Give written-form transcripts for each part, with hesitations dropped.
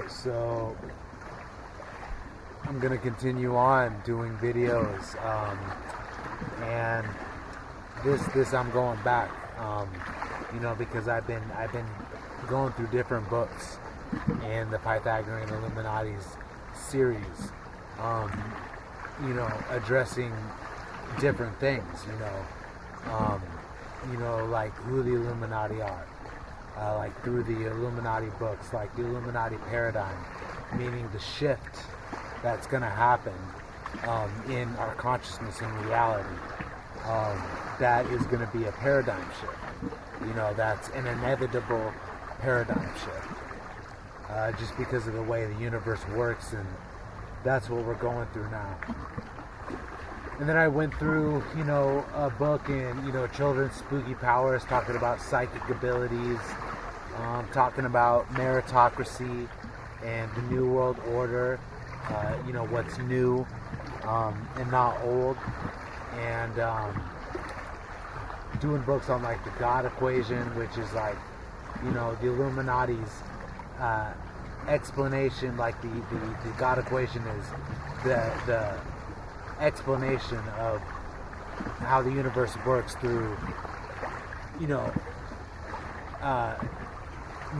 So I'm gonna continue on doing videos, and this I'm going back, because I've been going through different books in the Pythagorean Illuminati's series, addressing different things, like who the Illuminati are. Like through the Illuminati books, like the Illuminati paradigm, meaning the shift that's going to happen in our consciousness and reality. That is going to be a paradigm shift. That's an inevitable paradigm shift. Just because of the way the universe works, and that's what we're going through now. And then I went through, a book in, Children's Spooky Powers, talking about psychic abilities, talking about meritocracy and the New World Order, what's new and not old, and doing books on, like, the God equation, which is, like, the Illuminati's explanation, like, the God equation is the explanation of how the universe works through,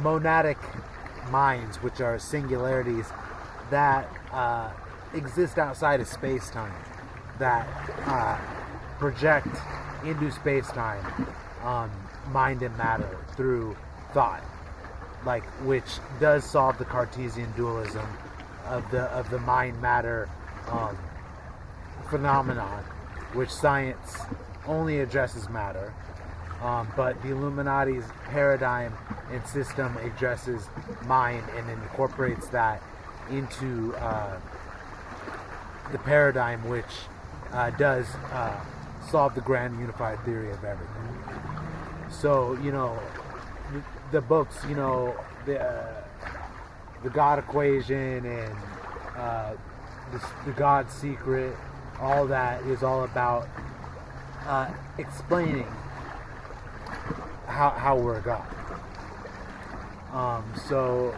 monadic minds, which are singularities that exist outside of space-time, that project into space-time, mind and matter through thought, like, which does solve the Cartesian dualism of the mind-matter phenomenon, which science only addresses matter, but the Illuminati's paradigm and system addresses mind and incorporates that into the paradigm, which does solve the grand unified theory of everything. So, the books, the God equation and the God secret, all that is all about explaining how we're a God. So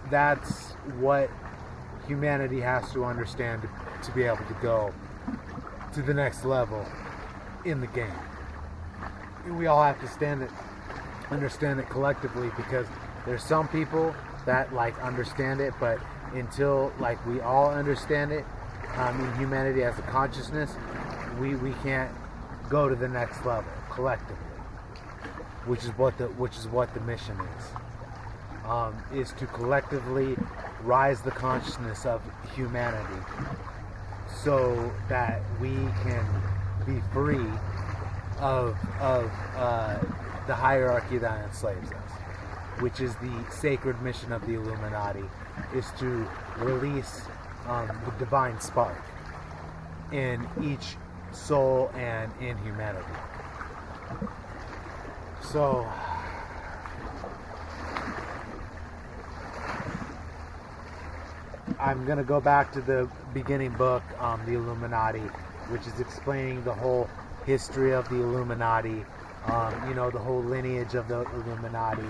that's what humanity has to understand to be able to go to the next level in the game. We all have to understand it collectively, because there's some people that, like, understand it, but until, like, we all understand it, in humanity as a consciousness, we can't go to the next level collectively, which is what the mission is to collectively rise the consciousness of humanity, so that we can be free of the hierarchy that enslaves us, which is the sacred mission of the Illuminati, is to release the divine spark in each soul and in humanity. So I'm going to go back to the beginning book, the Illuminati, which is explaining the whole history of the Illuminati, the whole lineage of the Illuminati,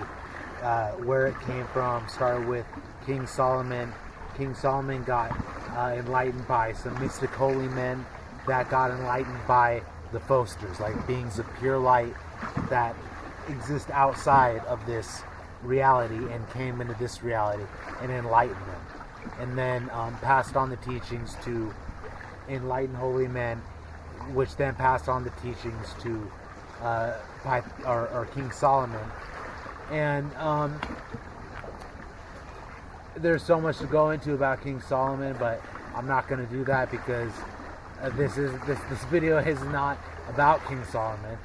where it came from. Started with King Solomon. King Solomon got enlightened by some mystic holy men that got enlightened by the Fosters, like beings of pure light that exist outside of this reality and came into this reality and enlightened them, and then passed on the teachings to enlightened holy men, which then passed on the teachings to King Solomon. And there's so much to go into about King Solomon, but I'm not going to do that, because this video is not about King Solomon.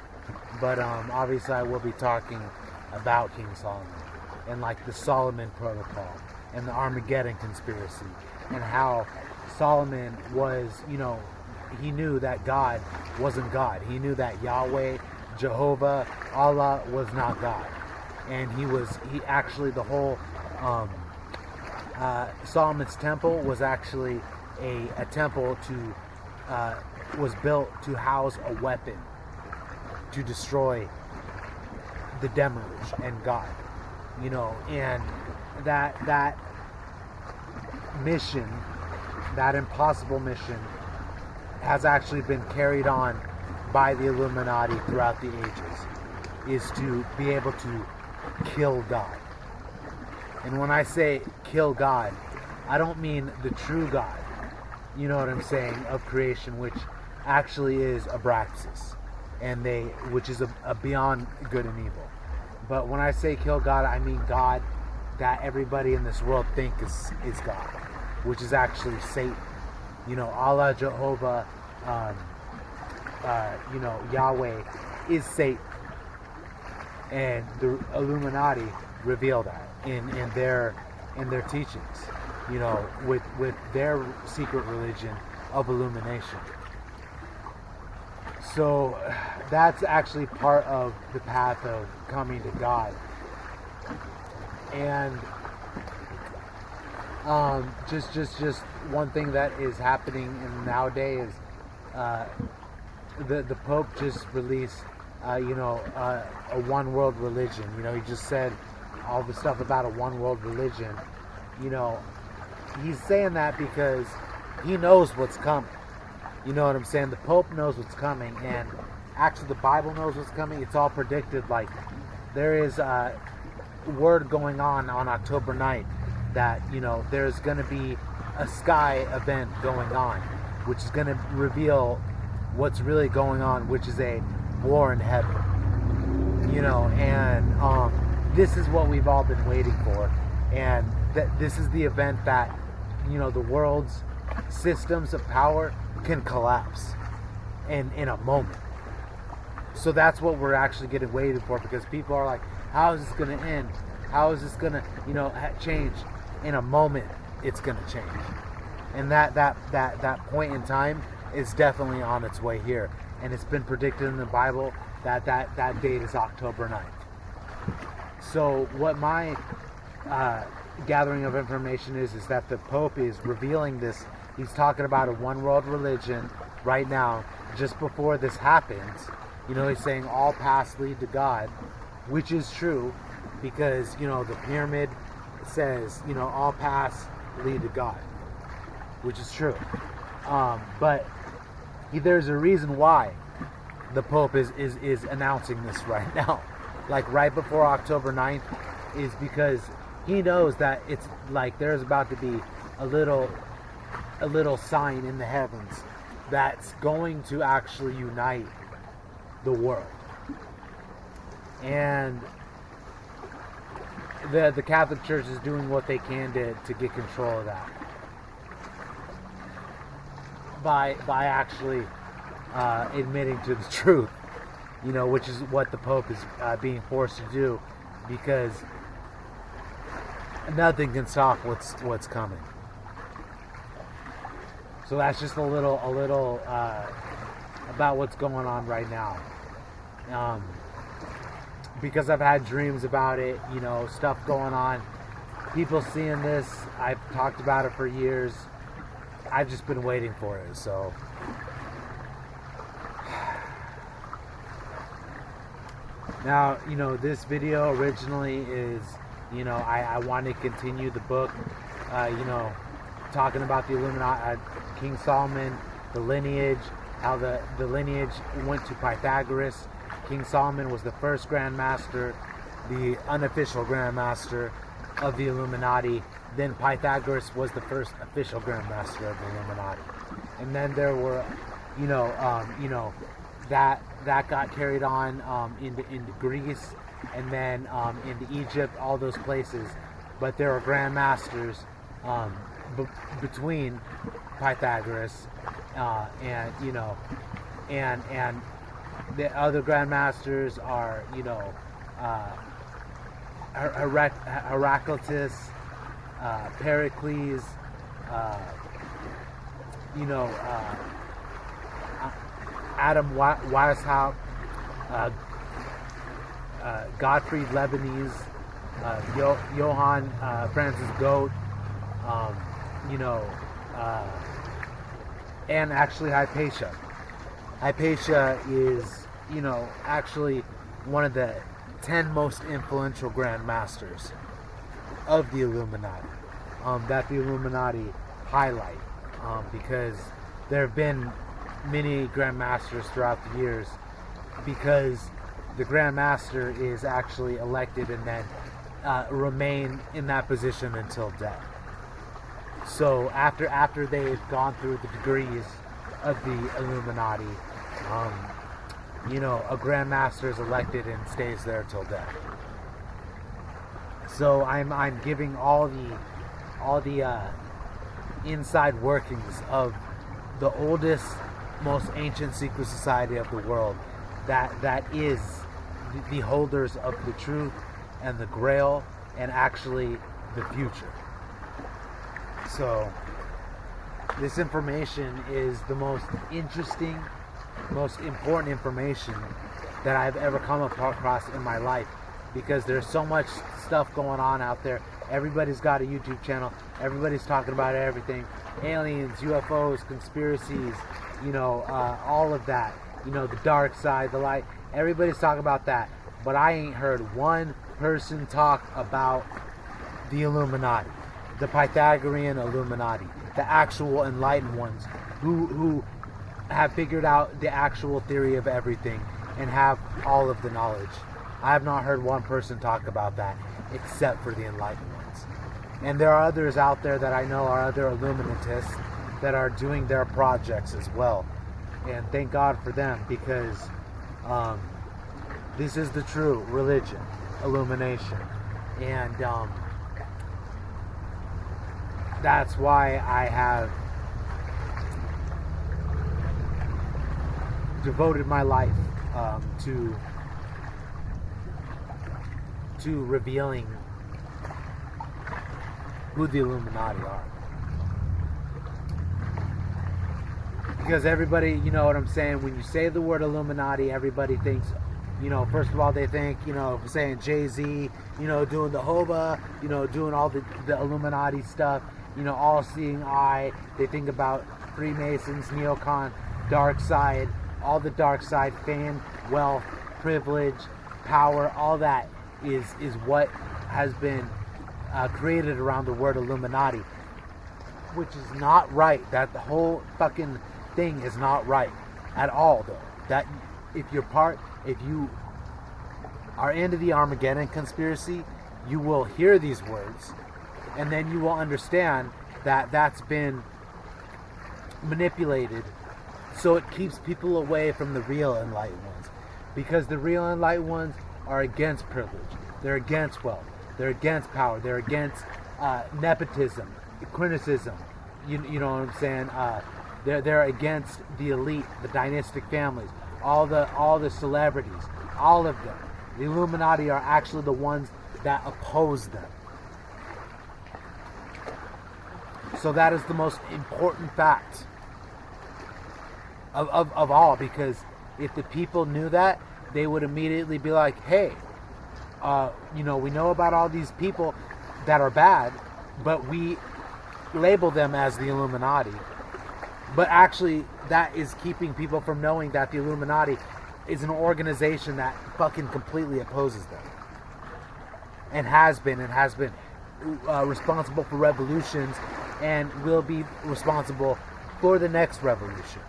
But obviously I will be talking about King Solomon and, like, the Solomon Protocol and the Armageddon conspiracy, and how Solomon was, he knew that God wasn't God. He knew that Yahweh, Jehovah, Allah was not God. And he actually, the whole Solomon's temple was actually a temple was built to house a weapon to destroy the Deluge and God, and that mission, that impossible mission, has actually been carried on by the Illuminati throughout the ages, is to be able to kill God. And when I say kill God, I don't mean the true God, you know what I'm saying, of creation, which actually is Abraxas, and which is a beyond good and evil. But when I say kill God, I mean God that everybody in this world think is God, which is actually Satan. You know, Allah, Jehovah, you know, Yahweh is Satan. And the Illuminati reveal that in their teachings, you know, with their secret religion of illumination. So that's actually part of the path of coming to God. And just one thing that is happening nowadays is the Pope just released you know, a one world religion. You know, he just said all the stuff about a one world religion. You know, he's saying that because he knows what's coming. You know what I'm saying? The Pope knows what's coming, and actually the Bible knows what's coming. It's all predicted. Like, there is word going on October 9th that, you know, there's going to be a sky event going on, which is going to reveal what's really going on, which is a war in heaven. You know, and this is what we've all been waiting for, and this is the event that, you know, the world's systems of power can collapse in a moment. So that's what we're actually getting waited for, because people are like, how is this going to end? How is this going to, you know, change? In a moment, it's going to change. And that point in time is definitely on its way here. And it's been predicted in the Bible that date is October 9th. So what my gathering of information is that the Pope is revealing this. He's talking about a one world religion right now, just before this happens. You know, he's saying all paths lead to God, which is true, because, you know, the pyramid says, you know, all paths lead to God, which is true. But there's a reason why the Pope is announcing this right now, like right before October 9th, is because he knows that it's like there's about to be a little sign in the heavens that's going to actually unite the world. And the Catholic Church is doing what they can to get control of that by actually admitting to the truth, you know, which is what the Pope is being forced to do, because nothing can stop what's coming. So that's just a little about what's going on right now. Because I've had dreams about it, you know, stuff going on, people seeing this. I've talked about it for years. I've just been waiting for it. So now, you know, this video originally is, you know, I want to continue the book, you know, talking about the Illuminati, King Solomon, the lineage, how the lineage went to Pythagoras. King Solomon was the first Grand Master, the unofficial Grand Master of the Illuminati. Then Pythagoras was the first official Grand Master of the Illuminati. And then there were, you know, that got carried on into Greece, and then into Egypt, all those places. But there are Grand Masters between Pythagoras and, you know, and the other Grand Masters are, you know, Heraclitus, Pericles, you know, Adam Weishaupt, Gottfried Leibniz, Johann Francis Goethe, you know, and actually Hypatia. Hypatia is, you know, actually one of the 10 most influential Grand Masters of the Illuminati. that the Illuminati highlight, because there have been many Grand Masters throughout the years, because the Grand Master is actually elected and then remain in that position until death. So after they've gone through the degrees of the Illuminati, a Grand Master is elected and stays there till death. So I'm giving all the inside workings of the oldest, most ancient secret society of the world, that is the holders of the truth and the Grail and actually the future. So this information is the most interesting, most important information that I've ever come across in my life, because there's so much stuff going on out there. Everybody's got a YouTube channel. Everybody's talking about everything. Aliens, UFOs, conspiracies, all of that. The dark side, the light. Everybody's talking about that. But I ain't heard one person talk about the Illuminati, the Pythagorean Illuminati, the actual enlightened ones who have figured out the actual theory of everything and have all of the knowledge. I have not heard one person talk about that except for the enlightened ones. And there are others out there that I know are other Illuminatists that are doing their projects as well. And thank God for them, because this is the true religion, illumination. And that's why I have devoted my life to revealing who the Illuminati are. Because everybody, you know what I'm saying, when you say the word Illuminati, everybody thinks, first of all, they think, saying Jay-Z, doing the Hoba, doing all the Illuminati stuff, all-seeing eye. They think about Freemasons, neocon, dark side, all the dark side, fame, wealth, privilege, power, all that is what has been created around the word Illuminati, which is not right. That the whole fucking thing is not right at all, though. That if you are into the Armageddon conspiracy, you will hear these words, and then you will understand that that's been manipulated so it keeps people away from the real enlightened ones, because the real enlightened ones are against privilege, they're against wealth, they're against power, they're against nepotism, criticism, you know what I'm saying, they're against the elite, the dynastic families, all the celebrities, all of them. The Illuminati are actually the ones that oppose them. So that is the most important fact of all, because if the people knew that, they would immediately be like, hey, we know about all these people that are bad, but we label them as the Illuminati. But actually, that is keeping people from knowing that the Illuminati is an organization that fucking completely opposes them. And has been responsible for revolutions, and will be responsible for the next revolution.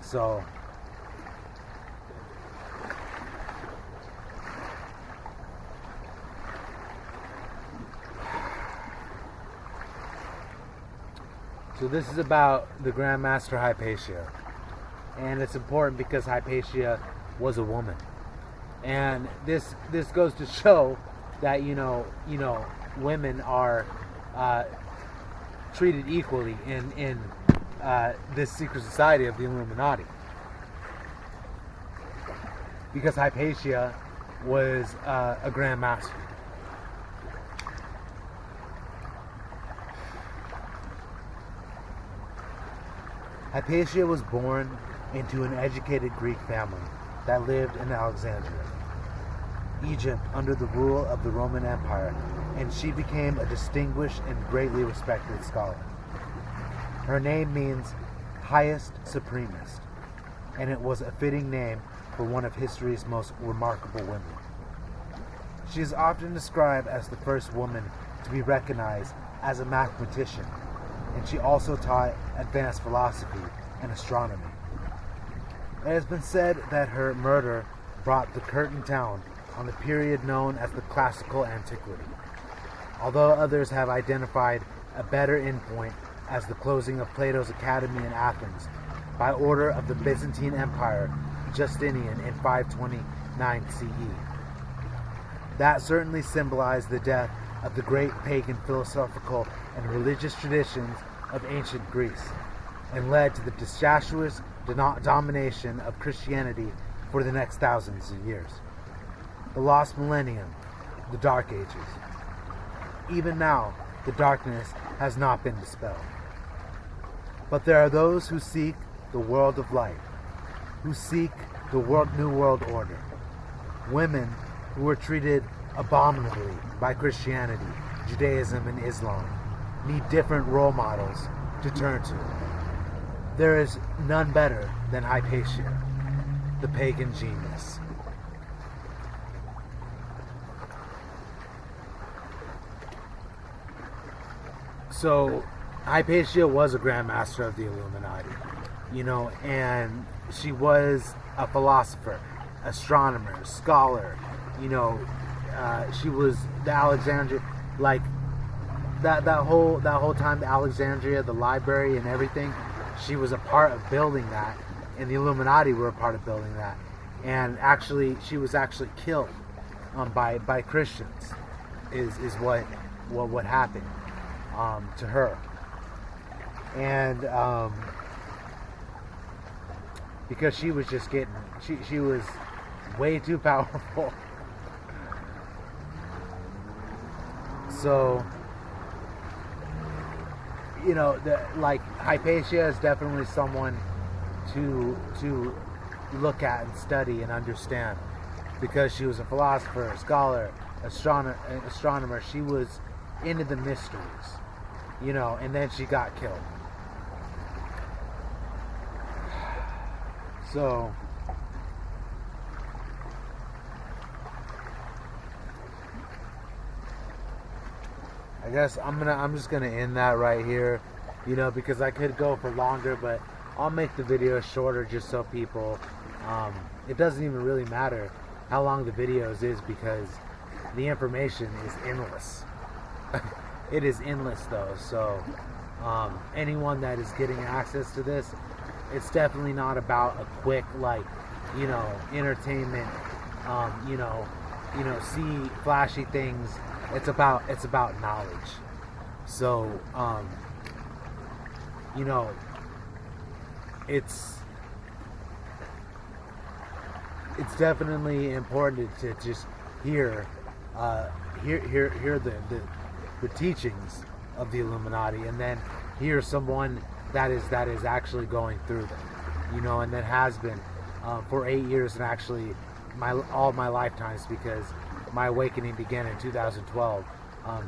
So this is about the Grand Master Hypatia. And it's important because Hypatia was a woman. And this goes to show that women are treated equally in this secret society of the Illuminati. Because Hypatia was a Grand Master. Hypatia was born into an educated Greek family that lived in Alexandria, Egypt, under the rule of the Roman Empire, and she became a distinguished and greatly respected scholar. Her name means highest supremist, and it was a fitting name for one of history's most remarkable women. She is often described as the first woman to be recognized as a mathematician, and she also taught advanced philosophy and astronomy. It has been said that her murder brought the curtain down on the period known as the classical antiquity, although others have identified a better endpoint as the closing of Plato's Academy in Athens by order of the Byzantine Empire Justinian in 529 CE. That certainly symbolized the death of the great pagan philosophical and religious traditions of ancient Greece, and led to the disastrous domination of Christianity for the next thousands of years. The lost millennium, the Dark Ages. Even now, the darkness has not been dispelled. But there are those who seek the world of light, who seek the New World Order. Women who were treated abominably by Christianity, Judaism, and Islam need different role models to turn to. There is none better than Hypatia, the pagan genius. So, Hypatia was a Grand Master of the Illuminati, and she was a philosopher, astronomer, scholar, she was the Alexandria, like that whole time, the Alexandria, the library and everything, she was a part of building that, and the Illuminati were a part of building that. And actually, she was actually killed by Christians, is what happened to her. And because she was just she was way too powerful. So, like Hypatia is definitely someone to look at and study and understand, because she was a philosopher, a scholar, astronomer. She was into the mysteries, and then she got killed. So, I guess I'm just gonna end that right here, because I could go for longer, but I'll make the video shorter just so people, it doesn't even really matter how long the videos is, because the information is endless. It is endless though, so anyone that is getting access to this, it's definitely not about a quick, entertainment, see flashy things. It's about knowledge. So, it's definitely important to just hear the teachings of the Illuminati, and then hear someone that is actually going through them, and that has been for 8 years, and actually all my lifetimes, because my awakening began in 2012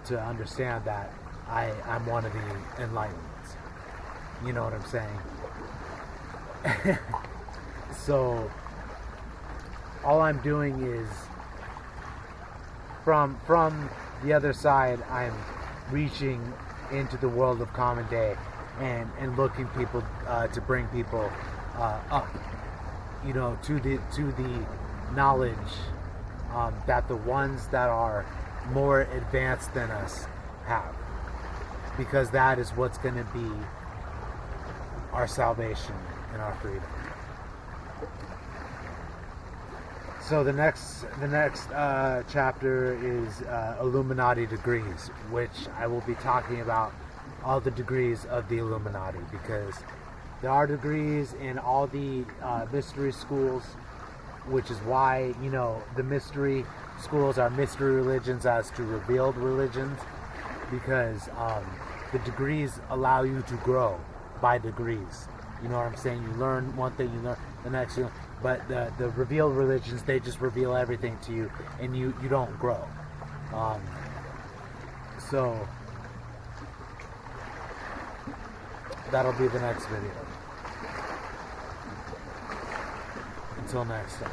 to understand that I'm one of the enlightenments. You know what I'm saying? So all I'm doing is from the other side, I'm reaching into the world of common day and looking people to bring people up, to the knowledge that the ones that are more advanced than us have, because that is what's going to be our salvation and our freedom. So the next chapter is Illuminati degrees, which I will be talking about all the degrees of the Illuminati, because there are degrees in all the mystery schools, which is why, the mystery schools are mystery religions as to revealed religions, because the degrees allow you to grow by degrees. You know what I'm saying? You learn one thing, you learn the next thing, but the revealed religions, they just reveal everything to you, and you don't grow. So that'll be the next video. Until next time.